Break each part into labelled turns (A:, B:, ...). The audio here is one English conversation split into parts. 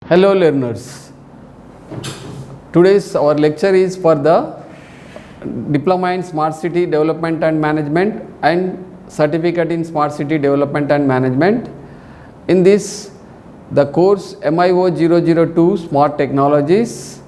A: Hello learners, today's our lecture is for the Diploma in Smart City Development and Management and Certificate in Smart City Development and Management. In this, the course MIO 002 Smart Technologies.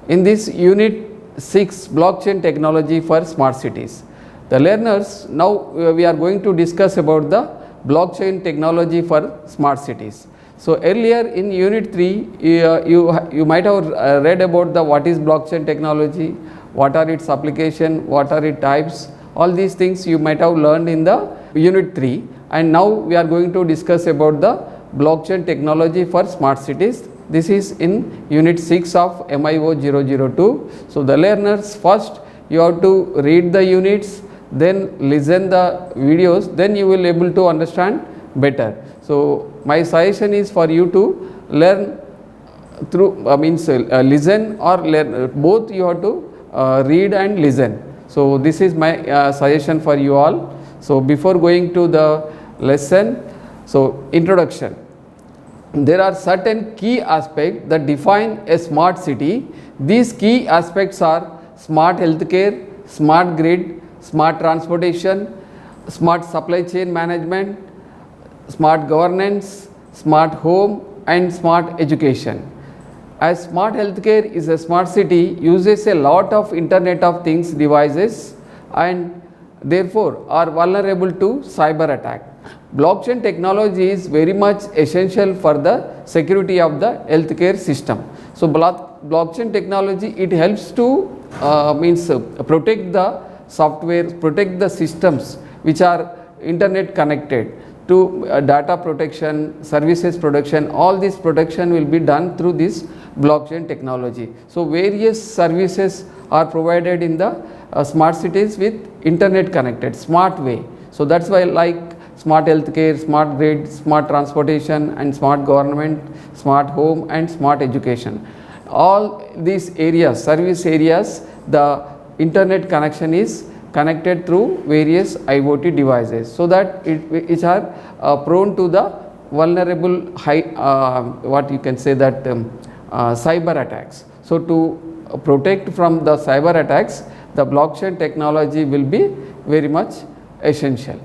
A: In this unit 6 Blockchain Technology for Smart Cities. The learners, now we are going to discuss about the blockchain technology for smart cities. So earlier in unit 3 you might have read about the what is blockchain technology, what are its application, what are its types, all these things you might have learned in the unit 3, and now we are going to discuss about the blockchain technology for smart cities. This is in unit 6 of MIO 002. So the learners, first you have to read the units, then listen the videos, then you will able to understand better. So my suggestion is for you to learn through listen or learn, both you have to read and listen. So this is my suggestion for you all. So before going to the lesson, so introduction. There are certain key aspects that define a smart city. These key aspects are smart healthcare, smart grid, smart transportation, smart supply chain management, smart governance, smart home and smart education. As smart healthcare is a smart city uses a lot of Internet of Things devices and therefore are vulnerable to cyber attack. Blockchain technology is very much essential for the security of the healthcare system. So blockchain technology, it helps to protect the software, protect the systems which are internet connected to data protection, services protection. All this protection will be done through this blockchain technology. So various services are provided in the smart cities with internet connected smart way. So that's why like smart healthcare, smart grid, smart transportation and smart government, smart home and smart education. All these areas, service areas, the internet connection is connected through various IoT devices, so that which are prone to the vulnerable high what you can say that cyber attacks. So to protect from the cyber attacks, the blockchain technology will be very much essential.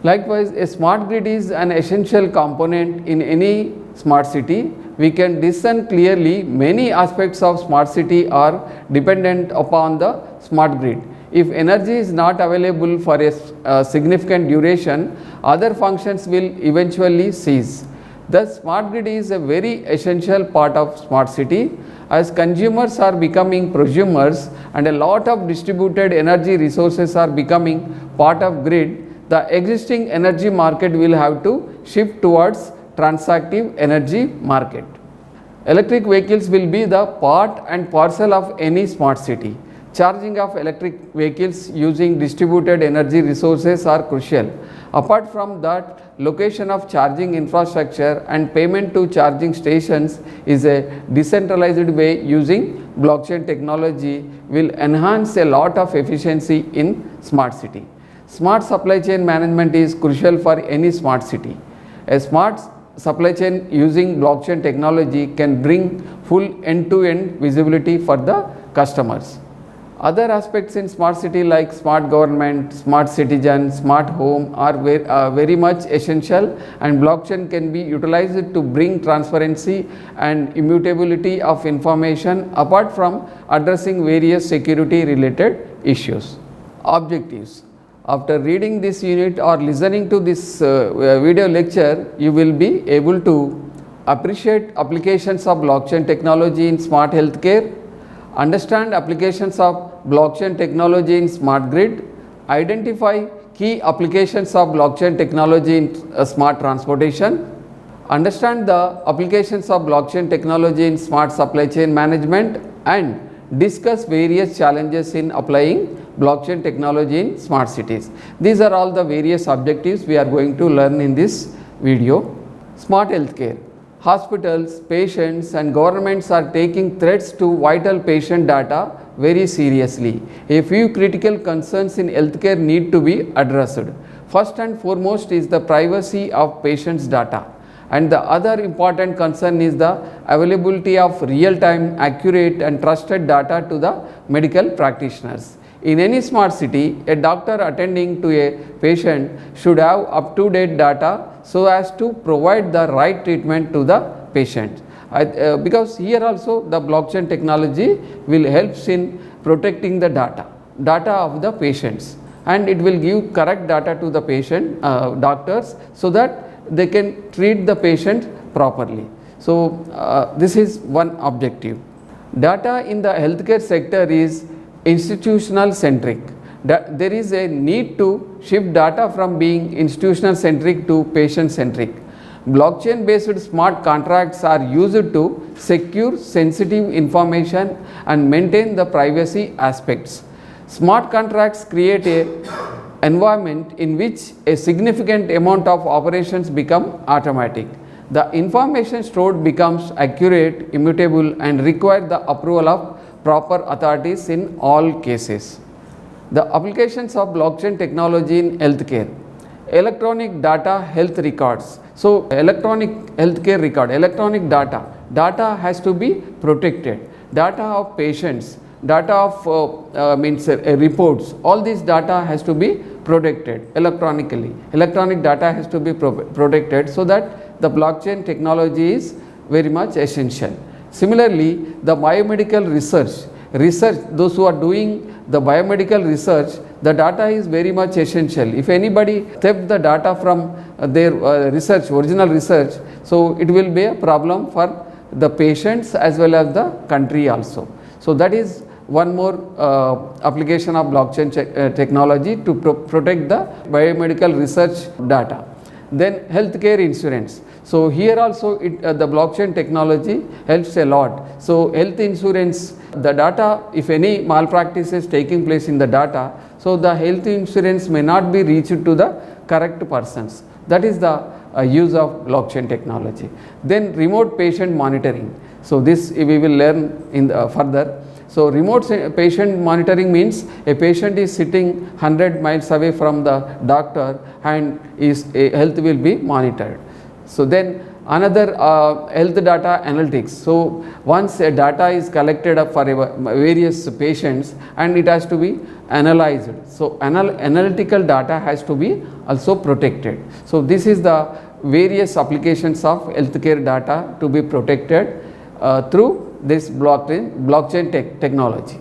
A: Likewise, a smart grid is an essential component in any smart city. We can discern clearly many aspects of smart city are dependent upon the smart grid. If energy is not available for a significant duration, other functions will eventually cease. Thus, smart grid is a very essential part of smart city. As consumers are becoming prosumers and a lot of distributed energy resources are becoming part of grid, the existing energy market will have to shift towards transactive energy market. Electric vehicles will be the part and parcel of any smart city. Charging of electric vehicles using distributed energy resources are crucial. Apart from that, location of charging infrastructure and payment to charging stations is a decentralized way using blockchain technology will enhance a lot of efficiency in smart city. Smart supply chain management is crucial for any smart city. A smart supply chain using blockchain technology can bring full end-to-end visibility for the customers. Other aspects in smart city like smart government, smart citizen, smart home are very much essential, and blockchain can be utilized to bring transparency and immutability of information apart from addressing various security related issues. Objectives. After reading this unit or listening to this video lecture, you will be able to appreciate applications of blockchain technology in smart healthcare, understand applications of blockchain technology in smart grid, identify key applications of blockchain technology in smart transportation, understand the applications of blockchain technology in smart supply chain management, and discuss various challenges in applying blockchain technology in smart cities. These are all the various objectives we are going to learn in this video. Smart healthcare. Hospitals, patients and governments are taking threats to vital patient data very seriously. A few critical concerns in healthcare need to be addressed. First and foremost is the privacy of patients' data. And the other important concern is the availability of real-time, accurate and trusted data to the medical practitioners. In any smart city, a doctor attending to a patient should have up-to-date data so as to provide the right treatment to the patient. Because here also the blockchain technology will help in protecting the data of the patients, and it will give correct data to the patient doctors so that they can treat the patient properly. So, this is one objective. Data in the healthcare sector is institutional centric. There is a need to shift data from being institutional centric to patient centric. Blockchain based smart contracts are used to secure sensitive information and maintain the privacy aspects. Smart contracts create a environment in which a significant amount of operations become automatic. The information stored becomes accurate, immutable and require the approval of proper authorities in all cases. The applications of blockchain technology in healthcare. Electronic data health records. So, electronic healthcare record, electronic data has to be protected. Data of patients, data of reports, all these data has to be protected electronically. Electronic data has to be protected, so that the blockchain technology is very much essential. Similarly, the biomedical research, those who are doing the biomedical research, the data is very much essential. If anybody theft the data from their research, original research, so it will be a problem for the patients as well as the country also. So, that is one more application of blockchain technology to protect the biomedical research data. Then healthcare insurance. So, here also the blockchain technology helps a lot. So, health insurance, the data, if any malpractice is taking place in the data, so the health insurance may not be reached to the correct persons. That is the use of blockchain technology. Then remote patient monitoring. So, this we will learn in the further. So, remote patient monitoring means a patient is sitting 100 miles away from the doctor and his health will be monitored. So, then another health data analytics. So, once a data is collected for various patients and it has to be analyzed. So, analytical data has to be also protected. So, this is the various applications of healthcare data to be protected through this blockchain technology.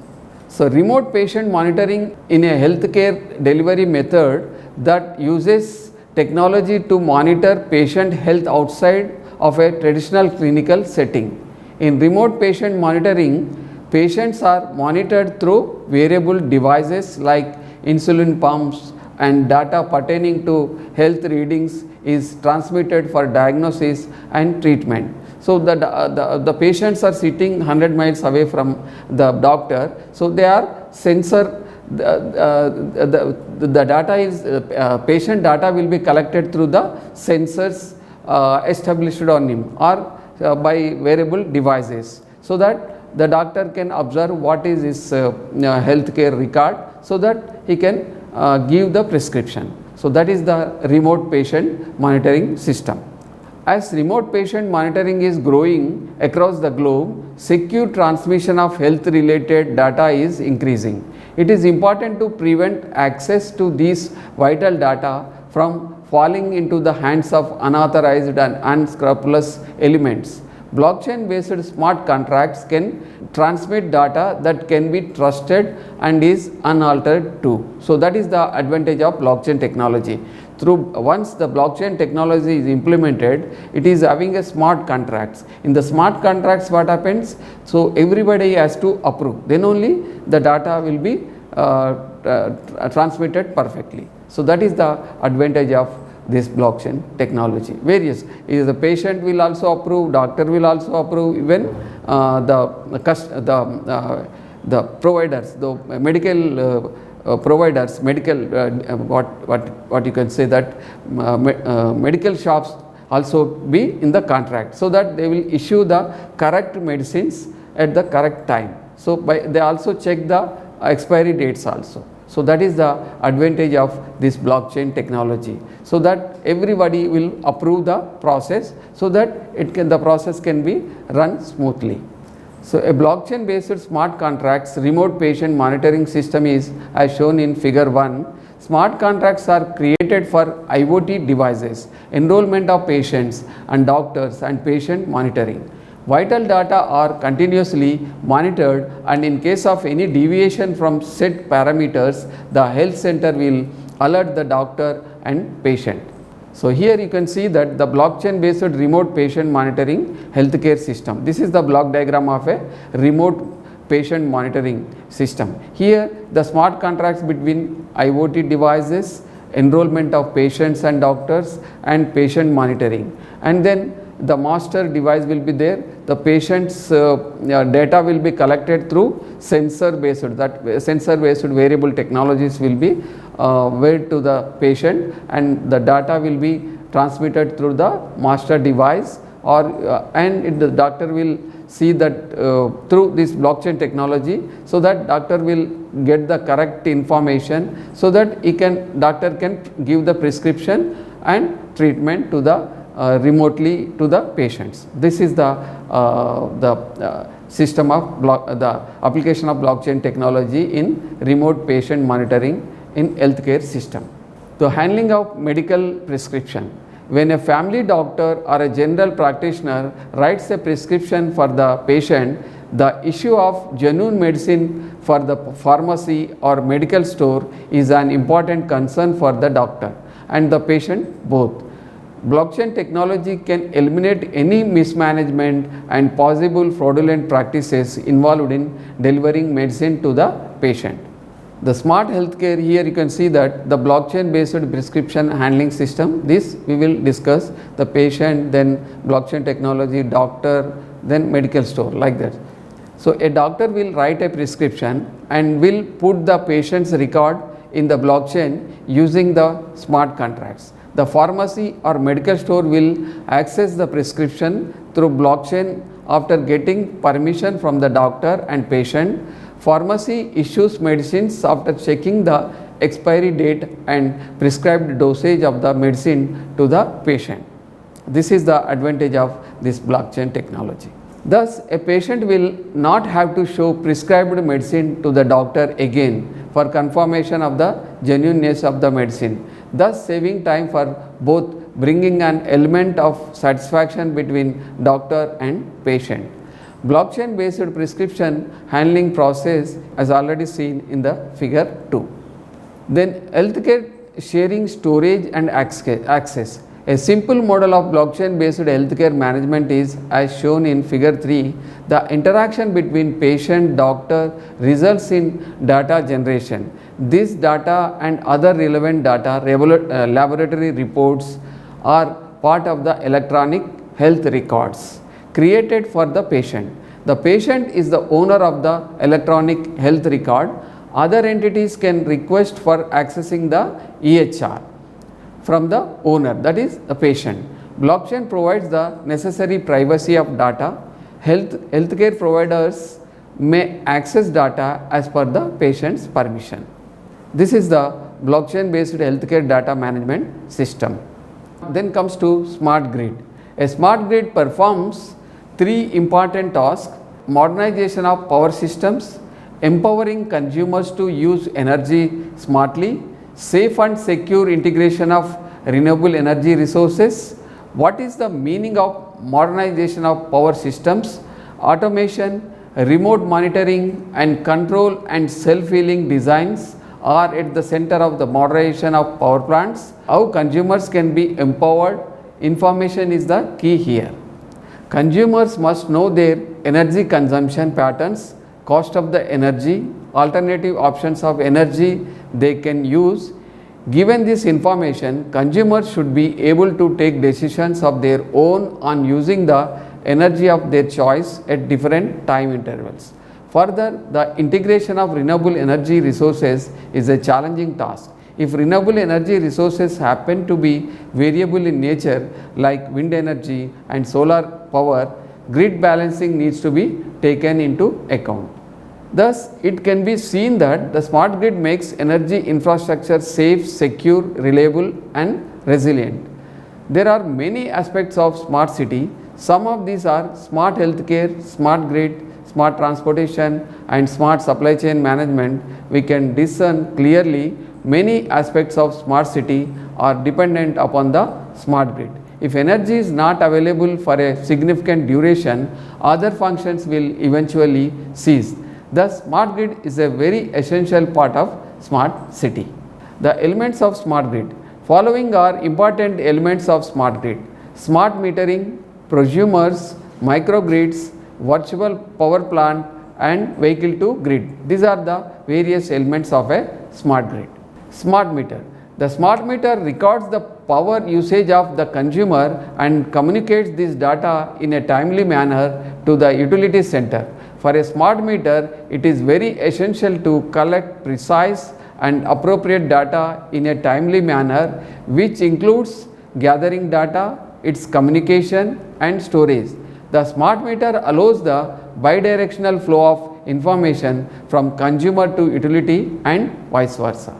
A: So, remote patient monitoring in a healthcare delivery method that uses technology to monitor patient health outside of a traditional clinical setting. In remote patient monitoring, patients are monitored through wearable devices like insulin pumps, and data pertaining to health readings is transmitted for diagnosis and treatment. So, the patients are sitting 100 miles away from the doctor. So, they are sensor, the data is patient data will be collected through the sensors established on him or by wearable devices, so that the doctor can observe what is his healthcare record, so that he can give the prescription. So, that is the remote patient monitoring system. As remote patient monitoring is growing across the globe, secure transmission of health related data is increasing. It is important to prevent access to these vital data from falling into the hands of unauthorized and unscrupulous elements. Blockchain based smart contracts can transmit data that can be trusted and is unaltered too. So, that is the advantage of blockchain technology. Once the blockchain technology is implemented, it is having a smart contracts. In the smart contracts, what happens? So, everybody has to approve, then only the data will be transmitted perfectly. So, that is the advantage of this blockchain technology. Various is the patient will also approve, doctor will also approve, even the providers, the medical providers, medical what you can say that medical shops also be in the contract, so that they will issue the correct medicines at the correct time. So, they also check the expiry dates also. So that is the advantage of this blockchain technology. So that everybody will approve the process, so that the process can be run smoothly. So a blockchain based smart contracts remote patient monitoring system is as shown in figure 1. Smart contracts are created for IoT devices, enrollment of patients and doctors and patient monitoring. Vital data are continuously monitored, and in case of any deviation from set parameters, the health center will alert the doctor and patient. So here you can see that the blockchain based remote patient monitoring healthcare system. This is the block diagram of a remote patient monitoring system. Here the smart contracts between IoT devices, enrollment of patients and doctors and patient monitoring, and then the master device will be there. The patient's data will be collected through sensor based variable technologies will be weighed to the patient, and the data will be transmitted through the master device, or and the doctor will see that through this blockchain technology, so that doctor will get the correct information, so that doctor can give the prescription and treatment to the remotely to the patients. This is the system of the application of blockchain technology in remote patient monitoring in healthcare system. The handling of medical prescription. When a family doctor or a general practitioner writes a prescription for the patient, the issue of genuine medicine for the pharmacy or medical store is an important concern for the doctor and the patient both. Blockchain technology can eliminate any mismanagement and possible fraudulent practices involved in delivering medicine to the patient. The smart healthcare, here you can see that the blockchain based prescription handling system, this we will discuss, the patient, then blockchain technology, doctor, then medical store, like that. So a doctor will write a prescription and will put the patient's record in the blockchain using the smart contracts. The pharmacy or medical store will access the prescription through blockchain after getting permission from the doctor and patient. Pharmacy issues medicines after checking the expiry date and prescribed dosage of the medicine to the patient. This is the advantage of this blockchain technology. Thus, a patient will not have to show prescribed medicine to the doctor again for confirmation of the genuineness of the medicine, thus saving time for both, bringing an element of satisfaction between doctor and patient. Blockchain based prescription handling process as already seen in the figure 2. Then healthcare sharing, storage and access. A simple model of blockchain based healthcare management is as shown in figure 3. The interaction between patient doctor results in data generation. This data and other relevant data, laboratory reports, are part of the electronic health records created for the patient. The patient is the owner of the electronic health record. Other entities can request for accessing the EHR from the owner, that is the patient. Blockchain provides the necessary privacy of data. Healthcare providers may access data as per the patient's permission. This is the blockchain based healthcare data management system. Then comes to smart grid. A smart grid performs 3 important tasks: modernization of power systems, empowering consumers to use energy smartly, safe and secure integration of renewable energy resources. What is the meaning of modernization of power systems? Automation, remote monitoring and control and self-healing designs are at the center of the modernization of power plants. How consumers can be empowered? Information is the key here. Consumers must know their energy consumption patterns, cost of the energy, alternative options of energy they can use. Given this information, consumers should be able to take decisions of their own on using the energy of their choice at different time intervals. Further, the integration of renewable energy resources is a challenging task. If renewable energy resources happen to be variable in nature, like wind energy and solar power, grid balancing needs to be taken into account. Thus, it can be seen that the smart grid makes energy infrastructure safe, secure, reliable and resilient. There are many aspects of smart city. Some of these are smart healthcare, smart grid, smart transportation and smart supply chain management. We can discern clearly many aspects of smart city are dependent upon the smart grid. If energy is not available for a significant duration, other functions will eventually cease. Thus, smart grid is a very essential part of smart city. The elements of smart grid. Following are important elements of smart grid: smart metering, prosumers, microgrids, virtual power plant and vehicle to grid. These are the various elements of a smart grid. Smart meter. The smart meter records the power usage of the consumer and communicates this data in a timely manner to the utility center. For a smart meter, it is very essential to collect precise and appropriate data in a timely manner, which includes gathering data, its communication and storage. The smart meter allows the bidirectional flow of information from consumer to utility and vice versa.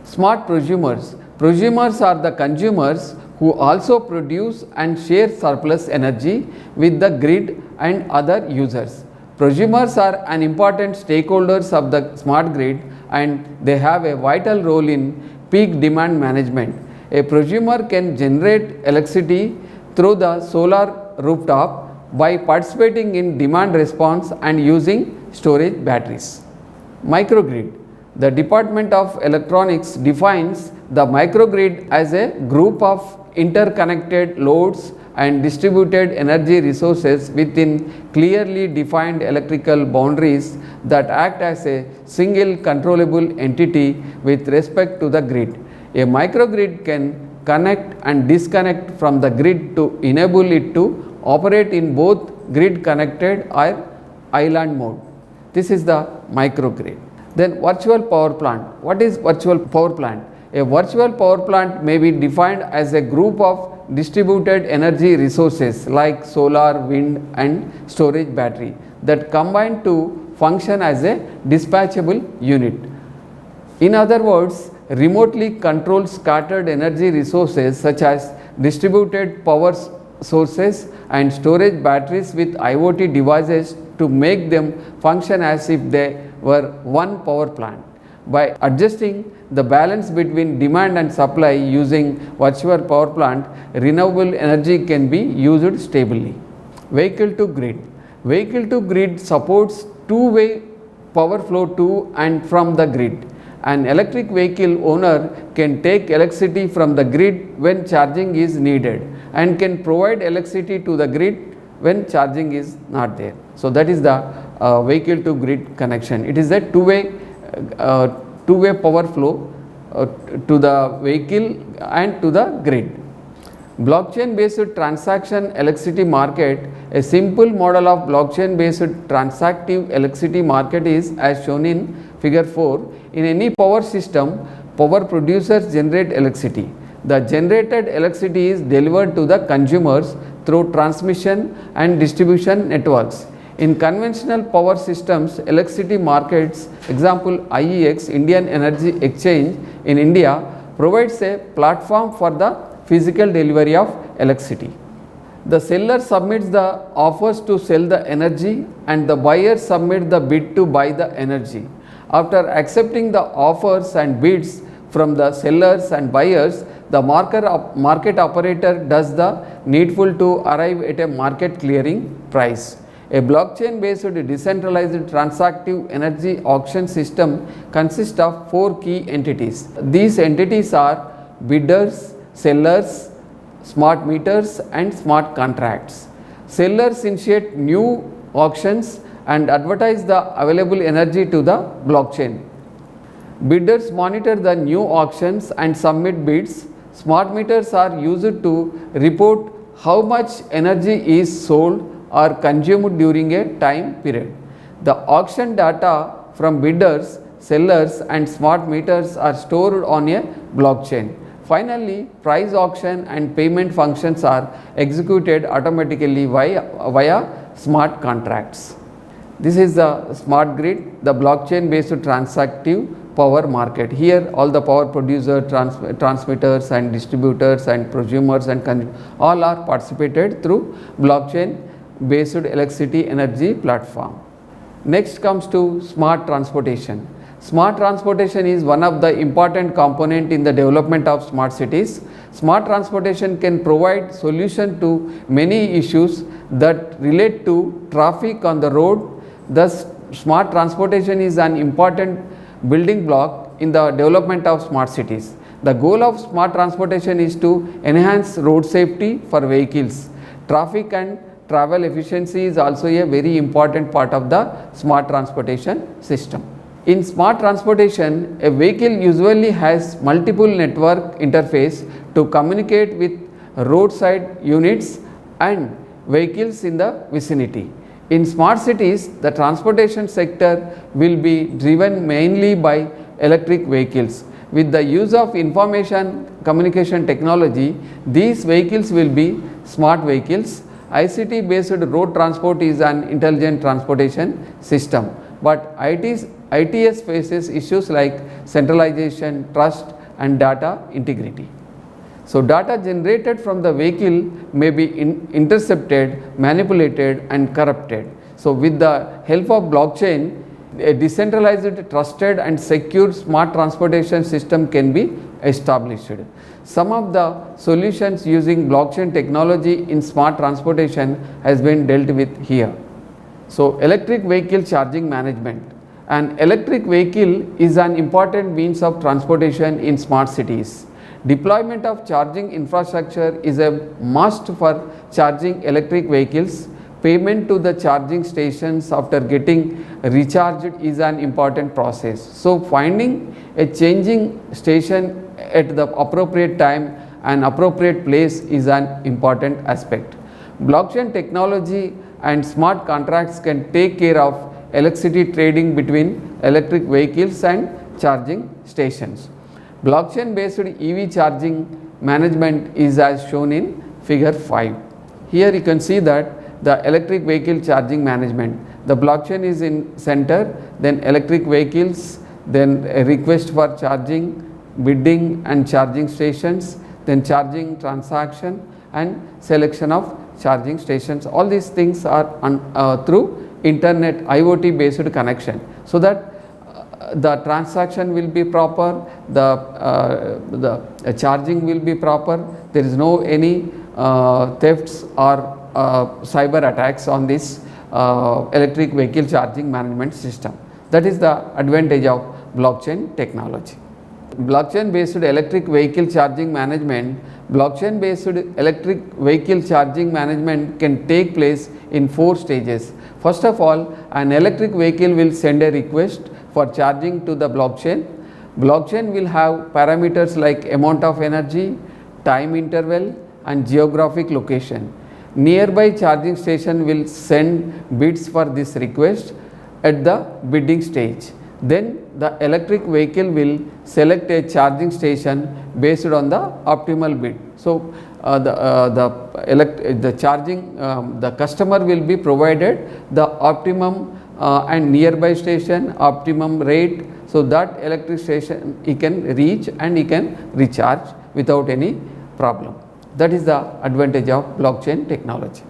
A: Smart prosumers. Prosumers are the consumers who also produce and share surplus energy with the grid and other users. Prosumers are an important stakeholders of the smart grid and they have a vital role in peak demand management. A prosumer can generate electricity through the solar rooftop by participating in demand response and using storage batteries. Microgrid. The Department of Electronics defines the microgrid as a group of interconnected loads and distributed energy resources within clearly defined electrical boundaries that act as a single controllable entity with respect to the grid. A microgrid can connect and disconnect from the grid to enable it to operate in both grid connected or island mode. This is the microgrid. Then virtual power plant. What is virtual power plant? A virtual power plant may be defined as a group of distributed energy resources like solar, wind and storage battery that combine to function as a dispatchable unit. In other words, remotely controlled scattered energy resources such as distributed power sources and storage batteries with IoT devices to make them function as if they were one power plant. By adjusting the balance between demand and supply using virtual power plant, renewable energy can be used stably. Vehicle to grid. Vehicle to grid supports two-way power flow to and from the grid. An electric vehicle owner can take electricity from the grid when charging is needed and can provide electricity to the grid when charging is not there. So that is the vehicle to grid connection. It is a two-way power flow to the vehicle and to the grid. Blockchain based transaction electricity market. A simple model of blockchain based transactive electricity market is as shown in figure 4. In any power system, power producers generate electricity. The generated electricity is delivered to the consumers through transmission and distribution networks. In conventional power systems, electricity markets, example IEX, Indian Energy Exchange in India, provides a platform for the physical delivery of electricity. The seller submits the offers to sell the energy and the buyer submits the bid to buy the energy. After accepting the offers and bids from the sellers and buyers, the market operator does the needful to arrive at a market clearing price. A blockchain based decentralized transactive energy auction system consists of 4 key entities. These entities are bidders, sellers, smart meters and smart contracts. Sellers initiate new auctions and advertise the available energy to the blockchain. Bidders monitor the new auctions and submit bids. Smart meters are used to report how much energy is sold or consumed during a time period. The auction data from bidders, sellers and smart meters are stored on a blockchain. Finally, price auction and payment functions are executed automatically via smart contracts. This is the smart grid, the blockchain based transactive power market. Here all the power producer, transmitters and distributors and prosumers and all are participated through blockchain based electricity energy platform. Next comes to smart transportation. Smart transportation is one of the important component in the development of smart cities. Smart transportation can provide solution to many issues that relate to traffic on the road. Thus, smart transportation is an important building block in the development of smart cities. The goal of smart transportation is to enhance road safety for vehicles. Traffic and travel efficiency is also a very important part of the smart transportation system. In smart transportation, a vehicle usually has multiple network interface to communicate with roadside units and vehicles in the vicinity. In smart cities, the transportation sector will be driven mainly by electric vehicles. With the use of information communication technology, these vehicles will be smart vehicles. ICT based road transport is an intelligent transportation system, but ITS faces issues like centralization, trust and data integrity. So, data generated from the vehicle may be intercepted, manipulated and corrupted. So, with the help of blockchain, a decentralized, trusted and secure smart transportation system can be established. Some of the solutions using blockchain technology in smart transportation has been dealt with here. So, electric vehicle charging management. An electric vehicle is an important means of transportation in smart cities. Deployment of charging infrastructure is a must for charging electric vehicles. Payment to the charging stations after getting recharged is an important process. So, finding a changing station at the appropriate time and appropriate place is an important aspect. Blockchain technology and smart contracts can take care of electricity trading between electric vehicles and charging stations. Blockchain based EV charging management is as shown in figure 5. Here you can see that the electric vehicle charging management, the blockchain is in center, then electric vehicles, then a request for charging, bidding and charging stations, then charging transaction and selection of charging stations. All these things are through internet IoT based connection, so that the transaction will be proper, the charging will be proper, there is no any thefts or cyber attacks on this electric vehicle charging management system. That is the advantage of blockchain technology. Blockchain based electric vehicle charging management. Blockchain based electric vehicle charging management can take place in 4 stages. First of all, an electric vehicle will send a request for charging to the blockchain. Blockchain will have parameters like amount of energy, time interval and geographic location. Nearby charging station will send bids for this request at the bidding stage. Then the electric vehicle will select a charging station based on the optimal bid. So, the charging the customer will be provided the optimum and nearby station, optimum rate, so that electric station he can reach and he can recharge without any problem. That is the advantage of blockchain technology.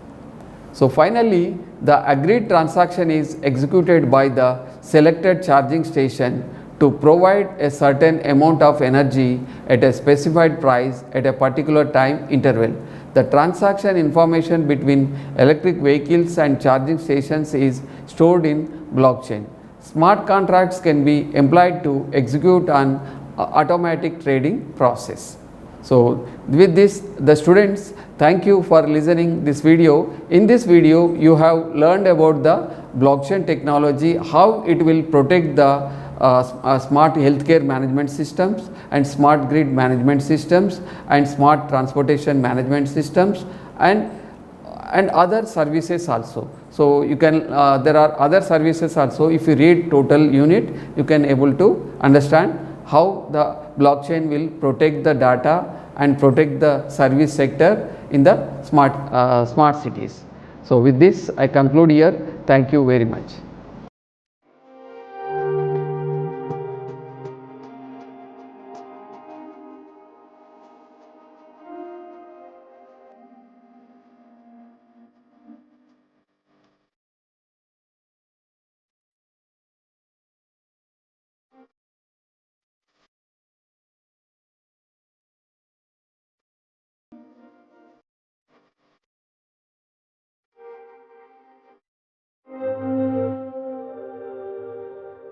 A: So, finally, the agreed transaction is executed by the selected charging station to provide a certain amount of energy at a specified price at a particular time interval. The transaction information between electric vehicles and charging stations is stored in blockchain. Smart contracts can be employed to execute an automatic trading process. So, with this, the students, thank you for listening this video. In this video, you have learned about the blockchain technology, how it will protect the smart healthcare management systems and smart grid management systems and smart transportation management systems and other services also. So, you can there are other services also. If you read total unit, you can able to understand how the blockchain will protect the data and protect the service sector in the smart cities. So, with this I conclude here. Thank you very much.